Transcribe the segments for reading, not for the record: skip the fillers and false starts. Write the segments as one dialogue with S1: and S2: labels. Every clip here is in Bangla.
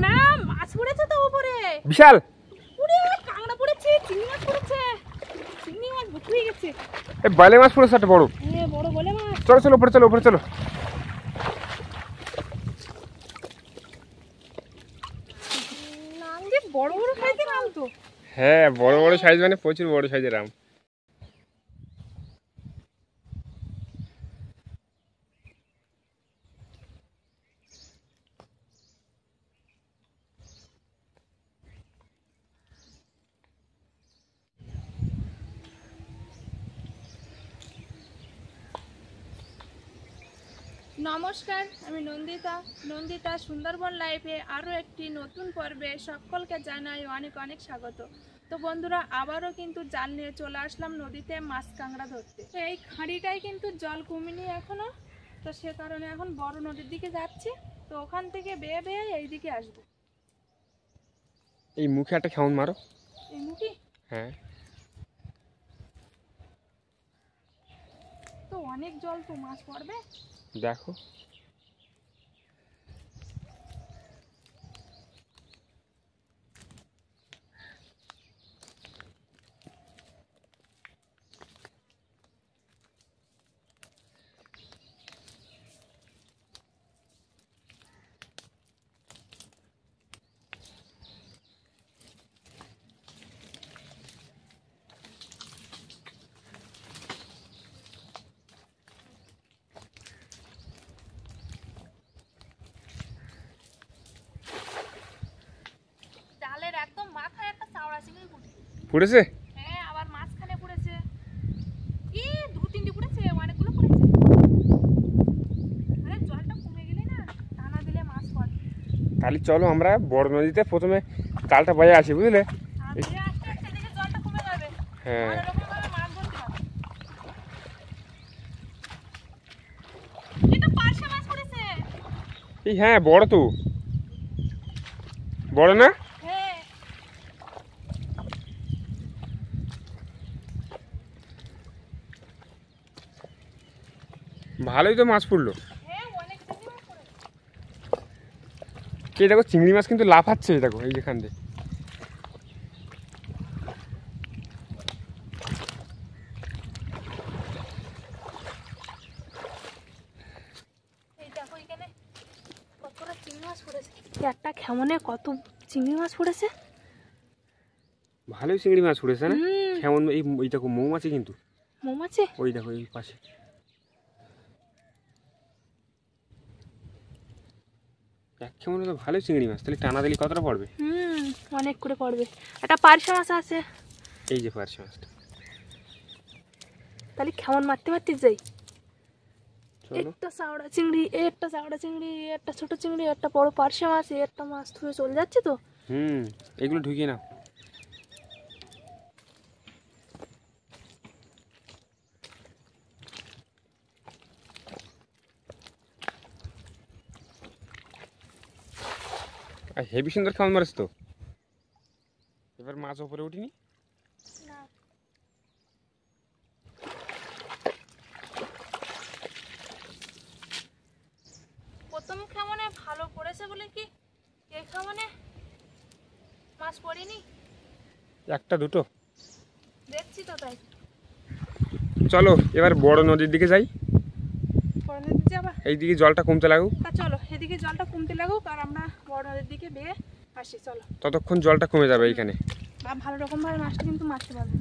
S1: না মাছ পড়েছে তো উপরে
S2: বিশাল
S1: পুরো কাঁকড়া পড়েছে, চিংড়ি মাছ পড়েছে, চিংড়ি মাছ ভর্তি হয়ে গেছে।
S2: এই বালে মাছ পড়েছে একটা বড়।
S1: হ্যাঁ বড় বলে মাছ।
S2: চলো চলো উপরে চলো, উপরে চলো।
S1: নাঙ্গে বড় বড় সাইজের আম তো।
S2: হ্যাঁ বড় বড় সাইজ, মানে প্রচুর বড় সাইজের আম।
S1: নমস্কার, আমি নন্দিতা সুন্দরবন লাইফে আরও একটি নতুন পর্বে সকলকে জানাই অনেক অনেক স্বাগত। তো বন্ধুরা, আবারও কিন্তু জাল নিয়ে চলে আসলাম নদীতে মাছ কাঁকড়া ধরতে। তো এই খাঁড়িটাই কিন্তু জল কমেনি এখনো, তো সে কারণে এখন বড় নদীর দিকে যাচ্ছি। তো ওখান থেকে বেয়ে বেয়ে এইদিকে আসবো।
S2: এই মুখে একটা খেমন মারো।
S1: এই মুখে
S2: হ্যাঁ
S1: তো অনেক জল, তো মাছ পড়বে।
S2: দেখো
S1: জালের একদম মাথায় একটা চাওড়া চিংড়ি
S2: পড়েছে।
S1: হ্যাঁ, আবার মাঝখানে পড়েছে। কি দু তিনটি পড়েছে, অনেকগুলো পড়েছে। আরে জলটা কমে গেলে না টানা দিলে মাছ পড়ে।
S2: তাহলে চলো আমরা বড় নদীতে প্রথমে জালটা বাইরে আসি, বুঝলে?
S1: আর ধীরে আস্তে আস্তে দিকে জলটা কমে যাবে।
S2: হ্যাঁ
S1: এরকম ভাবে মাছ ধরতে হবে। এটা পার্শে মাছ পড়েছে।
S2: এই হ্যাঁ বড় তো, বড় না?
S1: হ্যাঁ
S2: ভালোই তো মাছ পড়লো।
S1: হ্যাঁ, অনেক বেশি মাছ পড়েছে।
S2: এই দেখো চিংড়ি মাছ কিন্তু লাফাচ্ছে, দেখো এই যেখান দিয়ে।
S1: এই দেখো এখানে কতটা চিংড়ি মাছ পড়েছে। একটা খেমনে কত চিংড়ি মাছ পড়েছে।
S2: ভালোই চিংড়ি মাছ পড়েছে না? কেমন এই দেখো মৌমাছি, কিন্তু
S1: মৌমাছি
S2: ওই দেখো এই পাশে। কেমন তো ভালোই চিংড়ি মাছ, তাহলে টানা দিলে কতটা পড়বে?
S1: অনেক করে পড়বে। একটা পার্শে মাছ আছে।
S2: এই যে পার্শে মাছটা।
S1: তাহলে কেমন মারতে মারতে যাই।
S2: চলো
S1: একটা চাওড়া চিংড়ি, একটা চাওড়া চিংড়ি, একটা ছোট চিংড়ি, একটা বড় পার্শে মাছ, একটা মাছ ধুয়ে চলে যাচ্ছে তো।
S2: এগুলো ঢুকিয়ে নাও। আর হেভি সুন্দর খাওয়ান মারিস তো। এবার মাছ উপরে উঠিনি।
S1: প্রথম খামনে ভালো পড়েছে বলে কি এই খামনে মাছ পড়েনি।
S2: একটা দুটো
S1: দেখছি তো তাই।
S2: চলো এবার বড় নদীর দিকে যাই।
S1: বড় নদীতে যাবা?
S2: এইদিকে জলটা কমতে লাগুক।
S1: তা চলো এদিকে জলটা কমতে লাগুক আর আমরা বড় নদীর দিকে বেয়ে আসি। চলো,
S2: ততক্ষণ জলটা কমে যাবে এইখানে।
S1: ভালো রকম ভাবে মাছটা কিন্তু মারতে পারবে।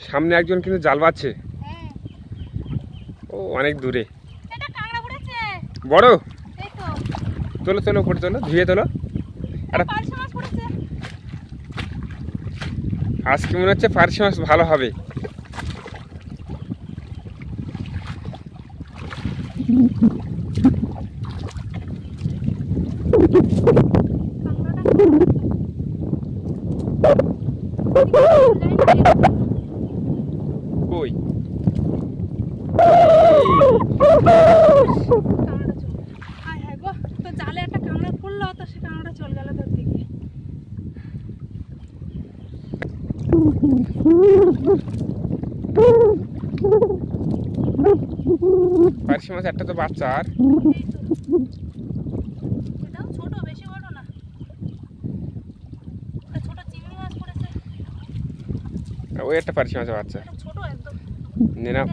S2: সামনে একজন কিন্তু জাল বাচ্ছে।
S1: হ্যাঁ
S2: ও অনেক দূরে।
S1: এটা কাঁকড়া পড়েছে
S2: বড়?
S1: এই তো
S2: তোলো তোলো, উপরে তোলো, ধুয়ে তোলো।
S1: এটা পার্শে মাছ পড়েছে।
S2: আজকে মনে হচ্ছে পার্শে মাছ ভালো হবে। কই?
S1: জালে একটা কাঁকড়া পড়লো তো সে কাঁকড়া চলে গেল ধরতে গিয়ে।
S2: পার্শে মাছ একটা তো বাচ্চা। আর
S1: এটাও ছোট, বেশি বড় না। একটা ছোট চিংড়ি মাছ পড়েছে।
S2: ওই একটা পার্শে মাছের বাচ্চা।
S1: এটা ছোট একদম।
S2: নে নাও।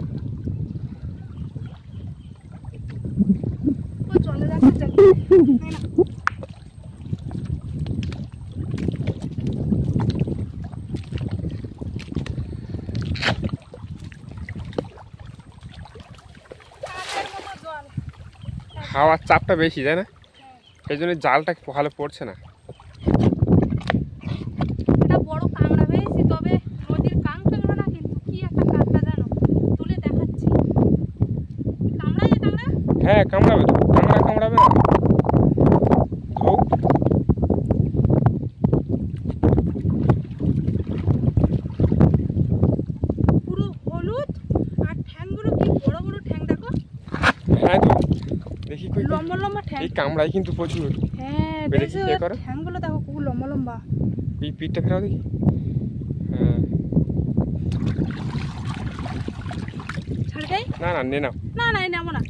S1: ও চলে যাচ্ছে জলে। নে না। কাঁচের মতো জল।
S2: হাওয়ার চাপটা বেশি, তাই না?
S1: হ্যাঁ।
S2: সেই জন্য জালটা ভালো পড়ছে না।
S1: এটা বড় কাঁকড়া পেয়েছি, তবে নদীর কাঁকড়া না, কিন্তু কি একটা কাঁকড়া জানো, তুলে দেখাচ্ছি। কামড়ায় কাঁকড়া?
S2: হ্যাঁ কামড়াবে তো, কামড়াবে না। ধৌ।
S1: পুরো হলুদ আর ঠ্যাংগুলো কি বড় বড় ঠ্যাং দেখো।
S2: হ্যাঁ তো দেখি কই।
S1: লম্বা লম্বা ঠ্যাং।
S2: এই কামড়াই কিন্তু প্রচুর।
S1: হ্যাঁ
S2: বেড়ে
S1: দেখছো
S2: কি করো?
S1: ঠ্যাংগুলো দেখো খুব লম্বা লম্বা।
S2: এই পিঠটা ফেরাও দেখি। হ্যাঁ।
S1: ছাড় দেই?
S2: না না, নে নাও।
S1: না না এই নেবো না।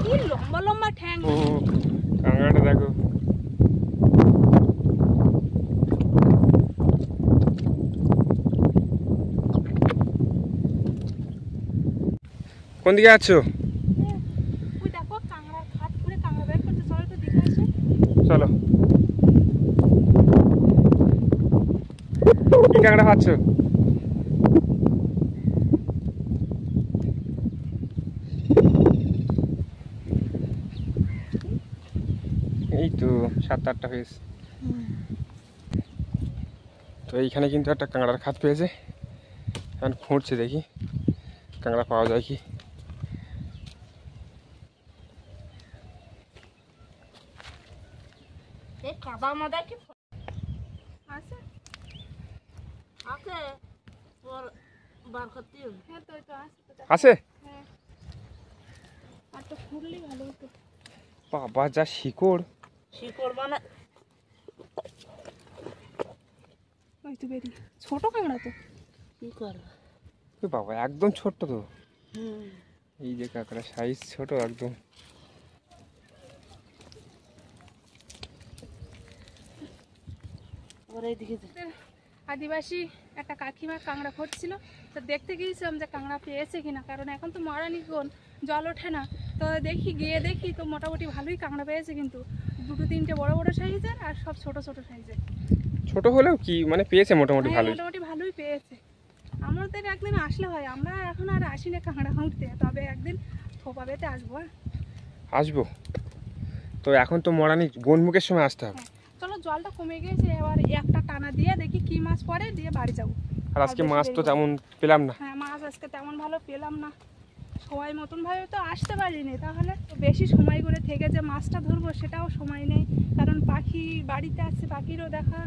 S1: কি লম্বা লম্বা ঠ্যাং।
S2: ও কাঁকড়াটা দেখো। কোন দিকে আছো?
S1: ওই দেখো কাঁকড়া খাট করে কাঁকড়া বের করতে, চলো একটু দেখে আসি।
S2: চলো। কি কাঁকড়া খাচ্ছ? এই তো 7-8টা হয়েছে। তো এইখানে কিন্তু একটা কাঁকড়ার খাত পেয়েছে, এখন খুঁড়ছে, দেখি কাঁকড়া পাওয়া যায় কি।
S1: এই কাদা মাদা কি আছে? আছে তোর বার করতে। হ্যাঁ তো তো আছে তো।
S2: আছে?
S1: হ্যাঁ আর তো খুললি ভালো হতো।
S2: বাবা যা শিকড়।
S1: শিকড় মানে ওই তো বেরি ছোট কাঁকড়া তো কি করবে।
S2: ওই বাবা একদম ছোট্ট তো। এই যে কাঁকড়া সাইজ ছোট একদম।
S1: আদিবাসী একটা কাকিমা কাঁকড়া খুঁজছিল, তো দেখতে গিয়েছিলাম যে কাঁকড়া পেয়েছে কিনা, কারণ এখন তো মরানিগণ জল ওঠে না। তো গিয়ে দেখি তো মোটামুটি ভালোই কাঁকড়া পেয়েছে, কিন্তু 2-3টে বড় বড় সাইজের আর সব ছোট ছোট সাইজের।
S2: ছোট হলেও কি মানে পেয়েছে মোটামুটি ভালোই।
S1: মোটামুটি ভালোই পেয়েছে। আমাদের একদিন আসলে হয়, আমরা এখন আর আসি না কাঁকড়া খুঁজতে, তবে একদিন থোপা পেতে আসবো।
S2: আসবো তো, এখন তো মরানি বনমুখের সময় আসতে হবে।
S1: চলো জলটা কমে গেছে, এবার একটা টানা দিয়ে দেখি কি মাছ পড়ে, দিয়ে বাড়ি যাবো।
S2: আর আজকে মাছ তো তেমন পেলাম না।
S1: হ্যাঁ মাছ আজকে তেমন ভালো পেলাম না, সময় মতন ভাবে তো আসতে পারিনি। তাহলে বেশি সময় করে থেকে যে মাছটা ধরবো সেটাও সময় নেই, কারণ পাখি বাড়িতে আসছে, পাখিরও দেখা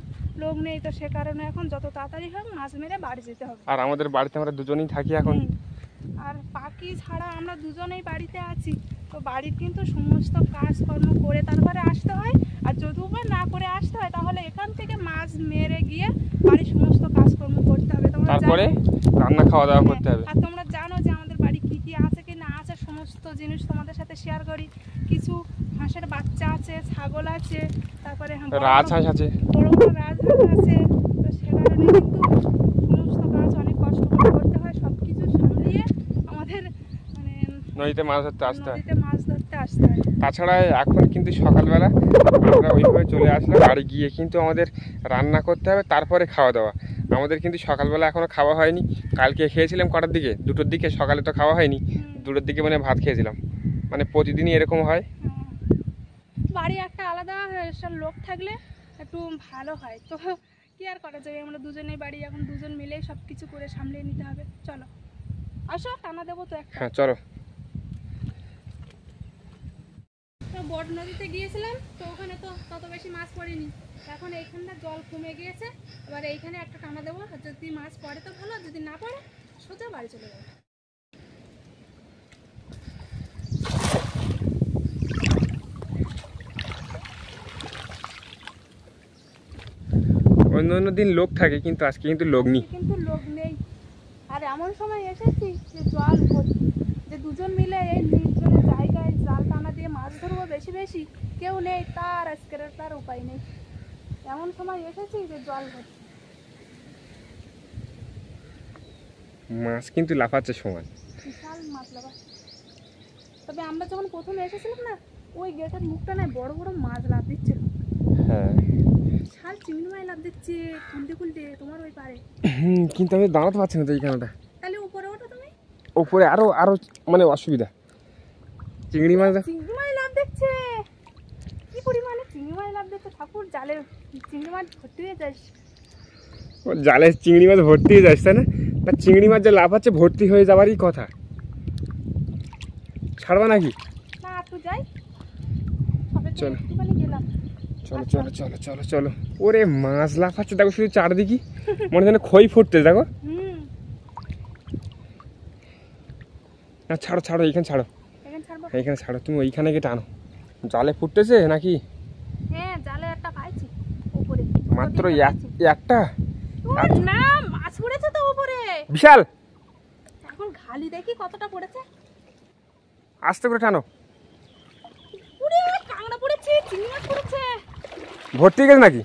S1: লোক নেই। তো সে কারণে এখন যত তাড়াতাড়ি হোক মাছ মেরে বাড়ি যেতে হবে।
S2: আর আমাদের বাড়িতে আমরা দুজনেই থাকি এখন।
S1: আর পাখি ছাড়া আমরা দুজনেই বাড়িতে আছি, তো বাড়ির কিন্তু সমস্ত কাজকর্ম করে তারপরে আসতে হয়। আর যদি উপায় না করে আসতে হয়, তাহলে এখান থেকে মাছ মেরে গিয়ে বাড়ির সমস্ত কাজকর্ম করতে হবে।
S2: তারপরে রান্না খাওয়া দাওয়া করতে হবে।
S1: আর তোমরা জানো যে আমাদের বাড়ি কি কি আছে কি না আছে, সমস্ত জিনিস তোমাদের সাথে শেয়ার করি। কিছু হাঁসের বাচ্চা আছে, ছাগল আছে, তারপরে
S2: রাজহাঁস আছে,
S1: বড় বড় রাজহাঁস আছে। তো সে কারণে কিন্তু সমস্ত কাজ অনেক কষ্ট করে করতে হয়, সব কিছু সামলিয়ে আমাদের মানে
S2: নদীতে মাছ ধরতে আসতে হয়।
S1: নদীতে মাছ ধরতে আসতে আসতে হয়।
S2: তাছাড়া এখন কিন্তু সকালবেলা আমরা ওইভাবে চলে আসলাম, বাড়ি গিয়ে কিন্তু আমাদের রান্না করতে হবে, তারপরে খাওয়া দাওয়া। আমাদের কিন্তু সকালবেলা এখনও খাওয়া হয়নি। কালকে খেয়েছিলাম কটার দিকে, 2টোর দিকে, সকালে তো খাওয়া হয়নি, 2টোর দিকে মানে ভাত খেয়েছিলাম। মানে প্রতিদিনই এরকম হয়।
S1: বাড়ি একটা আলাদা সব লোক থাকলে একটু ভালো হয়, তো কি আর করা যাবে, আমরা দুজনেই বাড়ি, এখন দুজন মিলেই সব কিছু করে সামলিয়ে নিতে হবে। চলো আসো, টানা দেবো তো একটা।
S2: হ্যাঁ চলো।
S1: বড় নদীতে গিয়েছিলাম, তো ওখানে তো তত বেশি মাছ পড়েনি। এখন এইখানটা জল কমে গিয়েছে, এবার এইখানে একটা টানা দেবো, যদি মাছ পড়ে তো ভালো, যদি না পড়ে সোজা বাড়ি চলে যাবো।
S2: অন্য অন্য দিন লোক থাকে, কিন্তু আজকে কিন্তু লোক নেই।
S1: কিন্তু লোক নেই, আর এমন সময় এসেছি যে জল ভর্তি, যে দুজন মিলে এই নির্জনের জায়গায় জাল টানা দিয়ে মাছ ধরবো বেশি বেশি, কেউ নেই, তার আজকের তার উপায় নেই। এমন সময় এসেছি যে জল ভর্তি।
S2: মাছ কিন্তু লাফাচ্ছে সমান।
S1: বিশাল মাছ লাগা। তবে আমরা যখন প্রথমে এসেছিলাম না, ওই গেটের মুখটা নাই বড় বড় মাছ লাফ দিচ্ছিল।
S2: হ্যাঁ
S1: বিশাল চিংড়ি মাছ লাফ দিচ্ছে খুলতে খুলতে তোমার ওই পারে।
S2: কিন্তু আমি দাঁড়াতে পারছি না তো এইখানটা।
S1: তাহলে উপরে ওঠো তুমি।
S2: ওপরে আরো আরো মানে অসুবিধা। চিংড়ি মাছ
S1: চিংড়ি মাছ লাফ দিচ্ছে, কি পরিমাণে চিংড়ি মাছ লাফ দিচ্ছে, ঠাকুর জালে চিংড়ি মাছ ভর্তি হয়ে যাস।
S2: জালে চিংড়ি মাছ ভর্তি হয়ে যাচ্ছে না? না, চিংড়ি মাছ যে লাফাচ্ছে ভর্তি হয়ে যাওয়ারই কথা। ছাড়বা নাকি?
S1: না একটু যাই, সবে তো
S2: চলো।
S1: একটুখানি গেলাম।
S2: চলো চলো চলো চলো চলো। ওরে মাছ লাফাচ্ছে দেখো শুধু চারদিকে, মনে যেন খই ফুটতে দেখো। না ছাড়ো ছাড়ো, এইখানে ছাড়ো,
S1: এখানে ছাড়বো।
S2: এইখানে ছাড়ো, তুমি ওইখানে গিয়ে টানো। জালে ফুটতেছে নাকি?
S1: হ্যাঁ জালে একটা পাইছি উপরে,
S2: মাত্র একটা?
S1: না মাছ পড়েছে তো উপরে
S2: বিশাল।
S1: এখন খালি দেখি কতটা পড়েছে।
S2: আস্তে করে টানো।
S1: পুরে কাঁকড়া পড়েছে, চিংড়ি মাছ পড়েছে।
S2: ভর্তি হয়ে গেছে নাকি?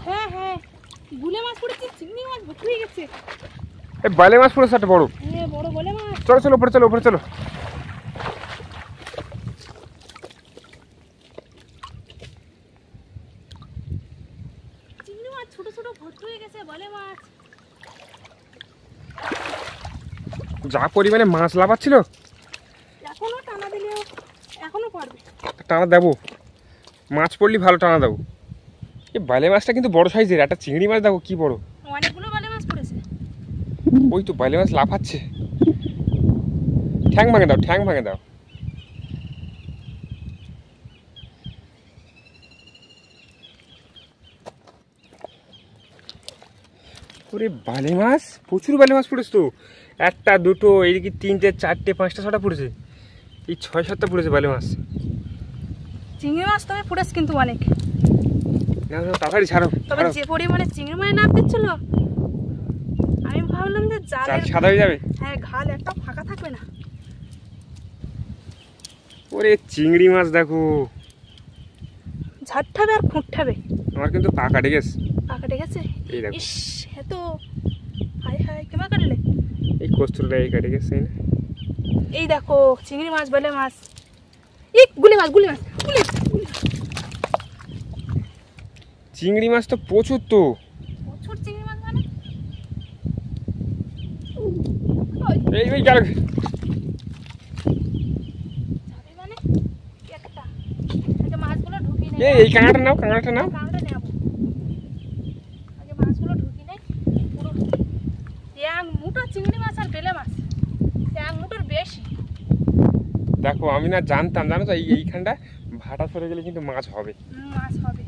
S1: হ্যাঁ হ্যাঁ, গুলে মাছ পড়েছে, চিংড়ি মাছ ভর্তি হয়ে গেছে।
S2: এই বালে মাছ পড়েছে একটা বড়।
S1: হ্যাঁ বড় বলে মাছ।
S2: চলো চলো উপরে চলো, উপরে চলো।
S1: চিংড়ি মাছ ছোট ছোট ভর্তি হয়ে গেছে, বলে মাছ।
S2: যা পরিমাণে মাছ লাফাচ্ছিল,
S1: এখনো টানা দিলেও এখনো পারবে।
S2: টানা দেবো। মাছ পড়লি ভালো টানা দেবো। এই বালে মাছটা কিন্তু বড় সাইজের, একটা চিংড়ি মাছ দেখো কি বড়।
S1: অনেকগুলো বলে মাছ পড়েছে।
S2: ওই তো বালে মাছ লাফাচ্ছে। ঠ্যাং ভাঙে দাও, ঠ্যাং ভাঙে দাও। ওরে বালে মাছ, প্রচুর বালে মাছ পড়েছে তো। একটা দুটো এইদিকে 3টে 4টে 5টা 6টা পড়েছে, এই 6-7টা পড়েছে বালে মাছ।
S1: চিংড়ি মাছ তবে পড়েছে কিন্তু অনেক।
S2: না না, তাড়াতাড়ি ছাড়ো।
S1: তবে যে পরিমাণে চিংড়ি মাছ নাপ দিচ্ছিল, আমি ভাবলাম যে জালের
S2: সাদা হয়ে যাবে।
S1: হ্যাঁ ঘাল একটা ফাঁকা থাকবে না।
S2: ওরে চিংড়ি মাছ দেখো,
S1: ঝাড়ঠাবে আর খুঁটঠাবে।
S2: আমার কিন্তু পা কাটে গেছে।
S1: পা কেটে গেছে।
S2: এই দেখো,
S1: ইস হে তো হাই হাই কেমন কাটলে।
S2: এই কস্তুরটা এই কাটে গেছে না।
S1: এই দেখো চিংড়ি মাছ বলে মাছ, এই গুলি মাছ গুলি মাছ গুলি।
S2: চিংড়ি মাছ তো প্রচুর তো।
S1: প্রচুর চিংড়ি মাছ মানে
S2: এই ওই গেল।
S1: যাবে মানে একটা আগে মাছগুলো ঢুকিয়ে নেই।
S2: এই কাঁকড়াটা নাও, কাঁকড়াটা নাও।
S1: কাঁকড়া নেব আগে, মাছগুলো ঢুকিয়ে নেই। পুরো এক মুঠো চিংড়ি মাছ আর বেলে মাছ, এক মুঠোর বেশি।
S2: দেখো আমি না জানতাম, জানো তো এইখানটা ভাটা সরে গেলে কিন্তু মাছ হবে।
S1: মাছ হবে,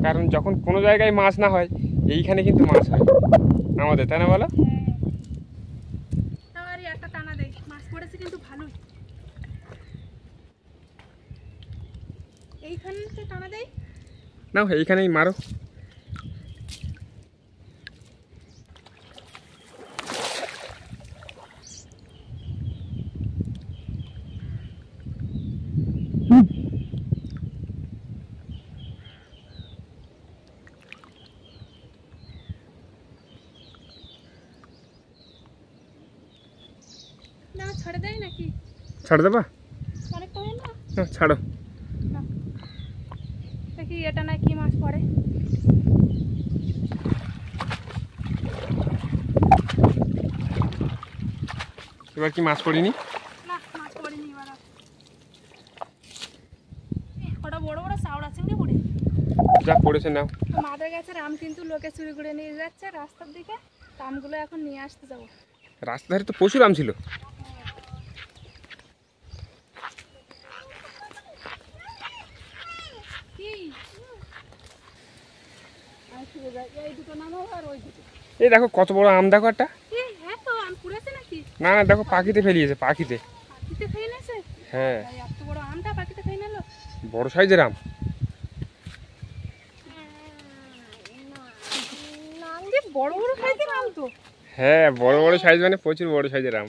S2: কারণ যখন কোনো জায়গায় মাছ না হয়, এইখানে কিন্তু মাছ হয় আমাদের, তাই না বলো?
S1: আর একটা টানা দেয়, মাছ পড়েছে কিন্তু ভালোই। এইখানে টানা দেয়।
S2: নাও এইখানেই মারো।
S1: না ছেড়ে দেয় নাকি?
S2: ছাড় দেবা? ছাড়ো।
S1: না। দেখি এটা না কি মাছ পড়ে।
S2: এবার কি মাছ পড়িনি?
S1: না মাছ পড়েনি এবার আর। ওটা বড় বড় চাওড়া চিংড়ি পড়ে।
S2: যা পড়েছে নাও।
S1: মাদের গাছের আম কিন্তু লোকে চুরি করে নিয়ে যাচ্ছে রাস্তার দিকে, তো আমগুলো এখন নিয়ে আসতে যাবো।
S2: রাস্তার ধারে তো প্রচুর আম ছিল।
S1: কি এই দুটো নামো আর ওই দুটো।
S2: এই দেখো কত বড় আম, দেখো একটা।
S1: হ্যাঁ তো আম পুড়েছে নাকি?
S2: না না, দেখো পাখিতে ফেলিয়েছে, পাখিতে।
S1: পাখিতে খেয়ে নিয়েছে?
S2: হ্যাঁ,
S1: এত বড় আমটা পাখিতে খেয়ে নিল।
S2: বড় সাইজের আম।
S1: বড় বড় সাইজের আম তো।
S2: হ্যাঁ, বড় বড় সাইজ মানে প্রচুর বড় সাইজের আম।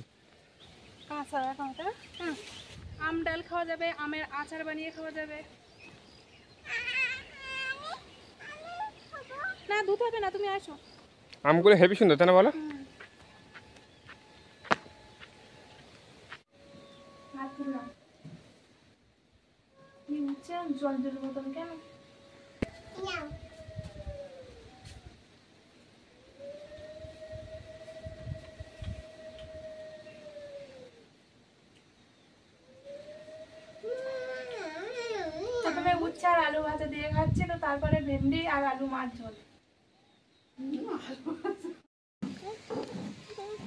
S1: কাঁচা কাঁচা। আম ডাল খাওয়া যাবে, আমের আচার বানিয়ে খাওয়া যাবে। না দুধ হবে না, তুমি আসো।
S2: আমগুলো হেবি সুন্দর, তাই না বলো?
S1: জল জলের মতন কেন? প্রথমে উচ্ছে আর আলু ভাজা দিয়ে খাচ্ছি, তো তারপরে ভেন্ডি আর আলু মাছ ঝোল।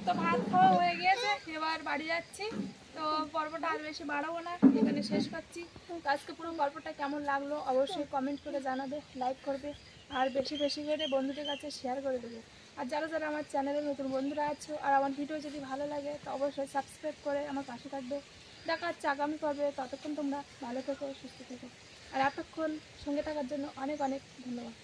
S1: তো ভাত খাওয়া হয়ে গিয়েছে, এবার বাড়ি যাচ্ছি। তো পর্বটা আর বেশি বাড়াবো না, এখানে শেষ করছি। তো আজকে পুরো গল্পটা কেমন লাগলো অবশ্যই কমেন্ট করে জানাবে, লাইক করবে আর বেশি বেশি করে বন্ধুদের কাছে শেয়ার করে দেবে। আর যারা যারা আমার চ্যানেলে নতুন বন্ধুরা আছো আর আমার ভিডিও যদি ভালো লাগে তো অবশ্যই সাবস্ক্রাইব করে আমার পাশে থাকবে। দেখা হচ্ছে আগামী পর্বে, ততক্ষণ তোমরা ভালো থেকো, সুস্থ থেকো। আর এতক্ষণ সঙ্গে থাকার জন্য অনেক অনেক ধন্যবাদ।